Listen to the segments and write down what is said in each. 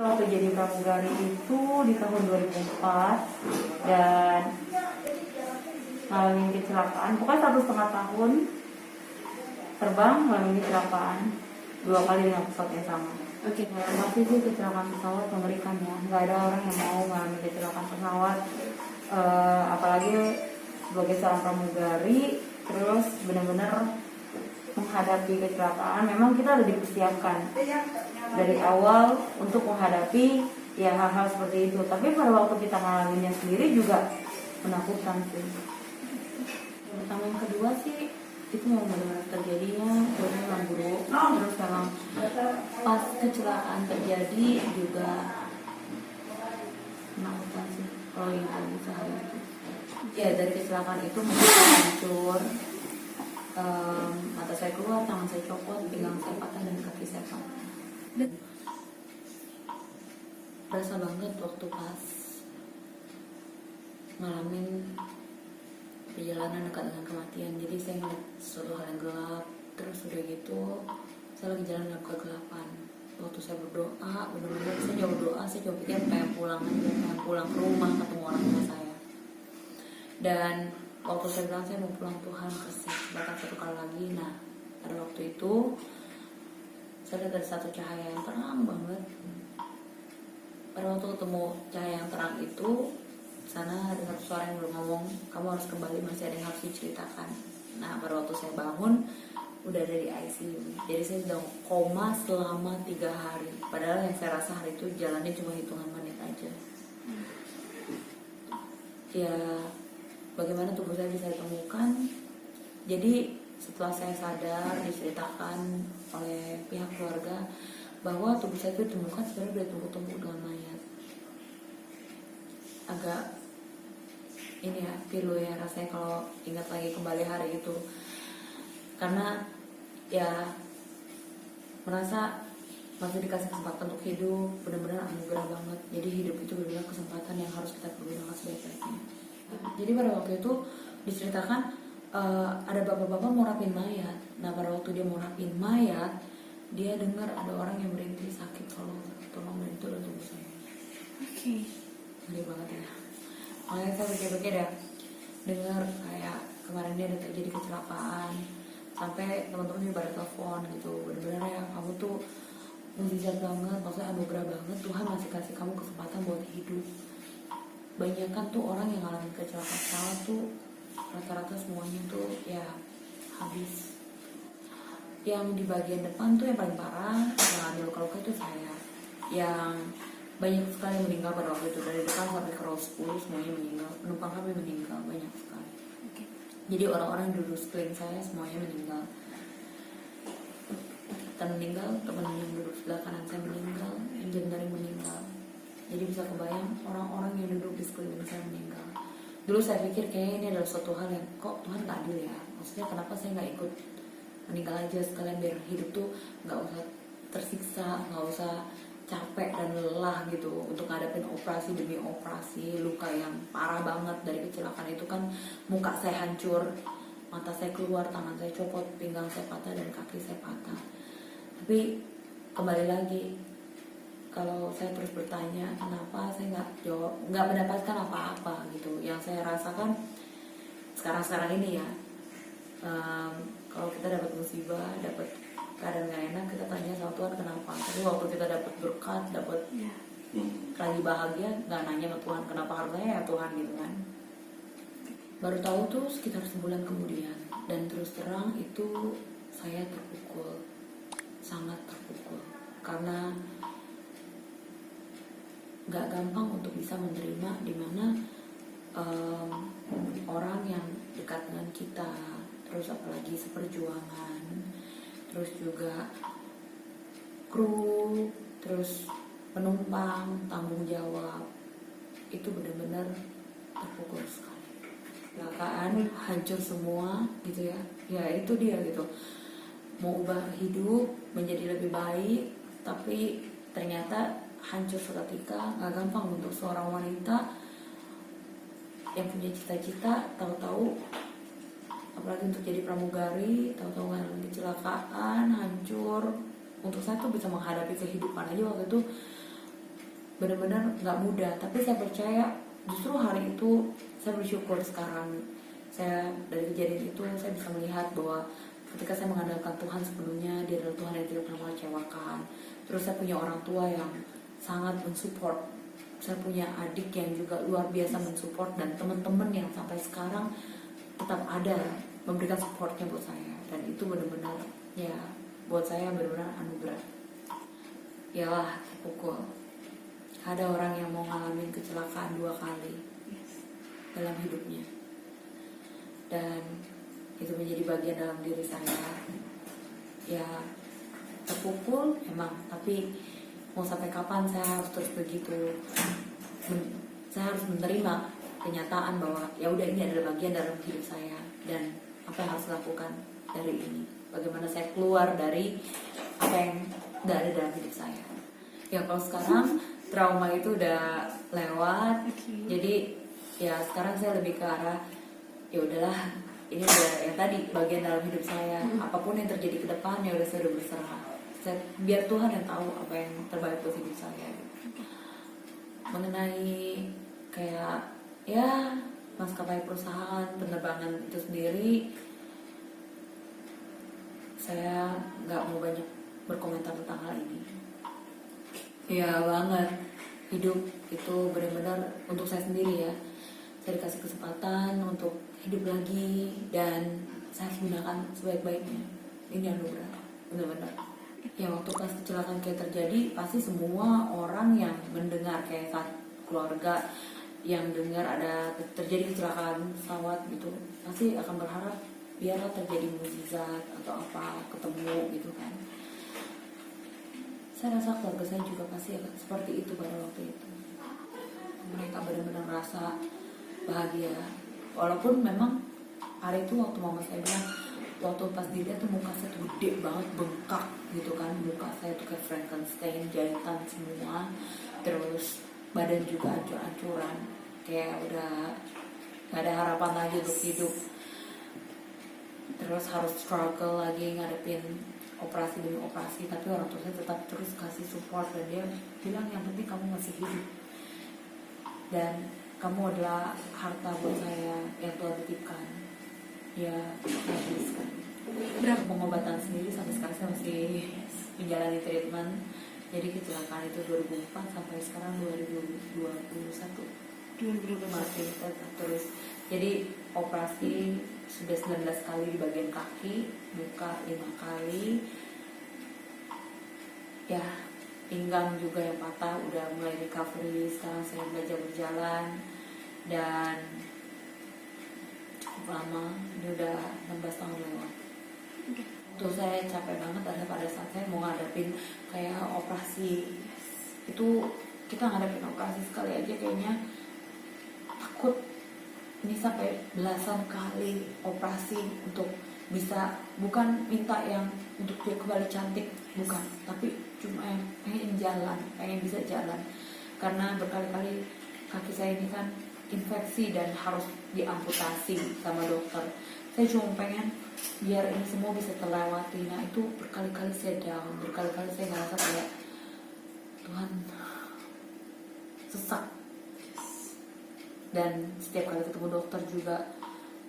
Waktu jadi pramugari itu di tahun 2004 dan ngalamin kecelakaan. Pokoknya 1,5 tahun terbang ngalamin kecelakaan 2 kali dengan pesawat yang sama. Oke. Pasti sih kecelakaan pesawat mengerikan ya. Nggak ada orang yang mau ngalamin kecelakaan pesawat. Apalagi sebagai seorang pramugari, terus benar-benar menghadapi kecelakaan. Memang kita udah dipersiapkan dari awal untuk menghadapi ya hal-hal seperti itu. Tapi pada waktu kita ngalaminnya sendiri juga menakutkan sih. Yang pertama, yang kedua sih itu memang benar-benar terjadinya memang buruk. Terus memang pas kecelakaan terjadi juga menakutkan sih kalau yang tadi saya itu. Ya dari kecelakaan itu mungkin hancur, mata saya keluar, tangan saya copot, pinggang saya patah dan kaki saya patah. Berasa banget waktu pas ngalamin perjalanan dekat dengan kematian. Jadi saya ngeliat sesuatu hal yang gelap. Terus udah gitu saya lagi jalan dalam kegelapan. Waktu saya berdoa, benar-benar saya jauh doa, saya coba pikir pengen pulang aja, pengen pulang ke rumah, ketemu orang tua saya. Dan waktu saya bilang saya mau pulang, Tuhan kasih kesempatan 1 kali lagi. Nah pada waktu itu saya lihat ada satu cahaya yang terang banget. Pada waktu ketemu cahaya yang terang itu, sana ada satu suara yang belum ngomong, kamu harus kembali, masih ada yang harus diceritakan. Nah pada waktu saya bangun udah ada di ICU. Jadi saya sedang koma selama 3 hari. Padahal yang saya rasa hari itu jalannya cuma hitungan menit aja. Ya bagaimana tubuh saya bisa ditemukan? Jadi setelah saya sadar, diceritakan oleh pihak keluarga bahwa tubuh saya itu ditemukan sebenarnya udah tumbuh-tumbuh dengan mayat. Agak ini ya, pilu ya rasanya kalau ingat lagi kembali hari itu. Karena ya merasa masih dikasih kesempatan untuk hidup, benar-benar anugerah banget. Jadi hidup itu benar-benar kesempatan yang harus kita pergunakan sebaik-baiknya. Jadi pada waktu itu diceritakan ada bapak-bapak mau rapin mayat. Nah pada waktu dia mau rapin mayat, dia dengar ada orang yang berhenti sakit, tolong dan itu udah tubuh saya. Oke. Ngeri banget ya. Makanya saya pikir-pikir ya, dengar kayak kemarin dia ada terjadi kecelakaan, sampai teman-teman juga pada telepon gitu, benar-benar ya kamu tuh mukjizat banget, maksudnya anugerah banget, Tuhan masih kasih kamu kesempatan buat hidup. Banyak kan tuh orang yang ngalamin kecelakaan pesawat tuh rata-rata semuanya tuh ya habis. Yang di bagian depan tuh yang paling parah, yang ngambil luka-luka itu saya. Yang banyak sekali yang meninggal pada waktu itu, dari depan sampai ke row 10 semuanya meninggal, penumpang kami meninggal banyak sekali. Okay. Jadi orang-orang yang duduk sekeliling saya semuanya meninggal. Kita meninggal, teman yang duduk sebelah kanan saya meninggal, yang jendari meninggal. Jadi bisa kebayang orang-orang yang duduk di sekeliling saya meninggal. Dulu saya pikir kayaknya ini adalah suatu hal yang kok Tuhan gak adil ya. Maksudnya kenapa saya gak ikut meninggal aja sekalian, biar hidup tuh gak usah tersiksa, gak usah capek dan lelah gitu untuk ngadepin operasi demi operasi, luka yang parah banget dari kecelakaan itu kan. Muka saya hancur, mata saya keluar, tangan saya copot, pinggang saya patah dan kaki saya patah. Tapi kembali lagi, kalau saya terus bertanya kenapa saya nggak mendapatkan apa-apa gitu. Yang saya rasakan sekarang ini ya, kalau kita dapat musibah, dapat keadaan gak enak, kita tanya sama Tuhan kenapa. Tapi waktu kita dapat berkat, dapat lagi bahagia, gak nanya sama Tuhan kenapa harusnya ya Tuhan gitu kan. Baru tahu tuh sekitar sebulan kemudian, dan terus terang itu saya terpukul, sangat terpukul, karena gak gampang untuk bisa menerima dimana orang yang dekat dengan kita, terus apalagi seperjuangan, terus juga kru, terus penumpang, tanggung jawab, itu benar-benar terpukul sekali. Kecelakaan, hancur semua gitu ya. Ya itu dia gitu. Mau ubah hidup menjadi lebih baik, tapi ternyata hancur seketika. Gak gampang untuk seorang wanita yang punya cita-cita, tahu-tahu apalagi untuk jadi pramugari, tahu-tahu ngalamin kecelakaan, hancur. Untuk saya tuh bisa menghadapi kehidupan aja waktu itu benar-benar nggak mudah, tapi saya percaya justru hari itu saya bersyukur sekarang. Saya dari kejadian itu saya bisa melihat bahwa ketika saya mengandalkan Tuhan sepenuhnya, Dia adalah Tuhan yang tidak pernah mengecewakan. Terus saya punya orang tua yang sangat mensupport, saya punya adik yang juga luar biasa mensupport, dan teman-teman yang sampai sekarang tetap ada memberikan supportnya buat saya. Dan itu benar-benar ya buat saya benar-benar anugerah. Yalah, terpukul. Ada orang yang mau ngalamin kecelakaan 2 kali dalam hidupnya, dan itu menjadi bagian dalam diri saya. Ya terpukul emang, tapi mau sampai kapan saya harus terus begitu? Saya harus menerima kenyataan bahwa ya udah, ini adalah bagian dalam hidup saya, dan apa yang harus dilakukan dari ini, bagaimana saya keluar dari apa yang udah ada dalam hidup saya. Ya kalau sekarang trauma itu udah lewat, jadi ya sekarang saya lebih ke arah ya udahlah, ini udah yang tadi bagian dalam hidup saya. Apapun yang terjadi ke depan ya udah, saya udah berserah. Biar Tuhan yang tahu apa yang terbaik buat hidup saya. Mengenai kayak ya maskapai perusahaan penerbangan itu sendiri, saya nggak mau banyak berkomentar tentang hal ini. Ya banget, hidup itu benar-benar untuk saya sendiri ya. Saya dikasih kesempatan untuk hidup lagi, dan saya harus gunakan sebaik-baiknya. Ini anugerah, benar-benar. Ya waktu pas kecelakaan kayak terjadi, pasti semua orang yang mendengar, kayak saat keluarga yang dengar ada terjadi kecelakaan pesawat gitu, pasti akan berharap biarlah terjadi mukjizat atau apa, ketemu gitu kan. Saya rasa keluarga saya juga pasti akan seperti itu pada waktu itu. Mereka benar-benar merasa bahagia, walaupun memang hari itu waktu mama saya bilang, waktu pas dilihat tuh muka saya tuh gede banget, bengkak gitu kan, muka saya tuh kayak Frankenstein, jahitan semua, terus badan juga ancur-ancuran, kayak udah gak ada harapan lagi untuk hidup, terus harus struggle lagi ngadepin operasi demi operasi. Tapi orang tua saya tetap terus kasih support, dan dia bilang yang penting kamu masih hidup, dan kamu adalah harta buat saya yang Tuhan titipkan. Ya habis kan. Berapa pengobatan sendiri sampai sekarang saya masih menjalani treatment. Jadi kecelakaan itu 2004 sampai sekarang 2021 masih tetap terus. Jadi operasi sudah 19 kali di bagian kaki, luka 5 kali. Ya pinggang juga yang patah, udah mulai recovery. Sekarang saya belajar berjalan, dan cukup lama, ini udah 16 tahun lewat. Tuh saya capek banget pada saat saya mau ngadepin kayak operasi. Itu kita ngadepin operasi sekali aja kayaknya takut. Ini sampai belasan kali operasi untuk bisa, bukan minta yang untuk dia kembali cantik, bukan, tapi cuma yang pengen jalan, pengen bisa jalan. Karena berkali-kali kaki saya ini kan infeksi dan harus diamputasi sama dokter. Saya cuma pengen biar ini semua bisa terlewati. Nah itu berkali-kali saya down, berkali-kali saya ngerasa kayak Tuhan sesak. Dan setiap kali ketemu dokter juga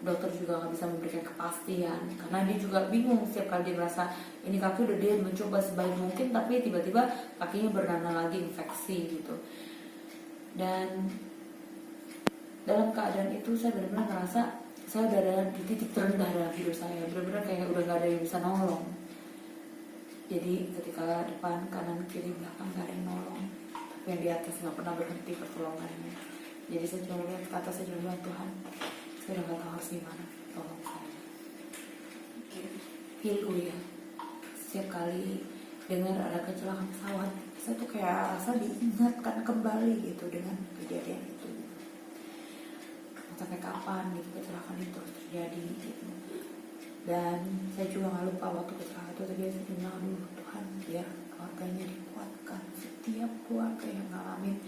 nggak bisa memberikan kepastian, karena dia juga bingung. Setiap kali dia merasa ini kaki udah dia mencoba sebaik mungkin, tapi tiba-tiba kakinya bernanah lagi infeksi gitu. Dan dalam keadaan itu saya benar-benar ngerasa saya udah ada di titik terendah dalam hidup saya, benar-benar kayak udah nggak ada yang bisa nolong. Jadi ketika depan, kanan, kiri, belakang nggak ada yang nolong, tapi yang di atas nggak pernah berhenti pertolongannya. Jadi saya cuma lihat ke atas, saya cuma bilang, Tuhan, saya udah gak tahu harus gimana, tolong saya. Haleluya. Setiap kali dengar ada kecelakaan pesawat, saya tuh kayak rasa diingatkan kembali gitu dengan kejadian itu. Sampai kapan gitu kecelakaan itu terus terjadi gitu. Dan saya juga gak lupa waktu kecelakaan itu terjadi, saya bilang, aduh Tuhan, biar keluarganya dikuatkan. Setiap keluarga yang ngalamin,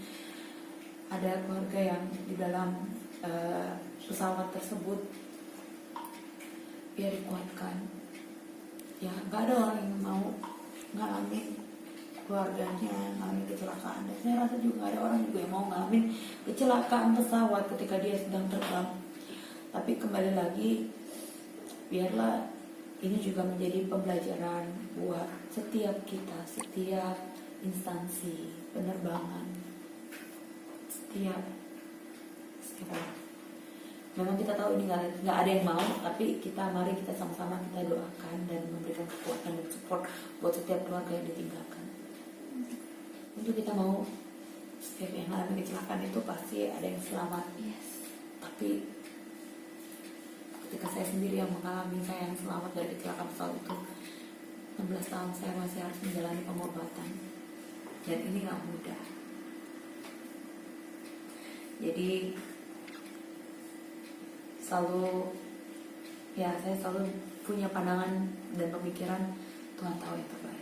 ada keluarga yang di dalam pesawat tersebut, biar dikuatkan. Ya nggak ada orang yang mau ngalamin keluarganya ngalamin kecelakaan, dan saya rasa juga ada orang juga yang mau ngalamin kecelakaan pesawat ketika dia sedang terbang. Tapi kembali lagi, biarlah ini juga menjadi pembelajaran buat setiap kita, setiap instansi penerbangan, setiap orang. Memang kita tahu ini nggak ada yang mau, tapi mari kita sama-sama kita doakan dan memberikan kekuatan dan support buat setiap keluarga yang ditinggalkan. Untuk kita mau setiap yang mengalami kecelakaan itu pasti ada yang selamat. Yes. Tapi ketika saya sendiri yang mengalami, saya yang selamat dari kecelakaan pesawat itu, 16 tahun saya masih harus menjalani pengobatan, dan ini nggak mudah. Jadi saya selalu punya pandangan dan pemikiran Tuhan tahu yang terbaik.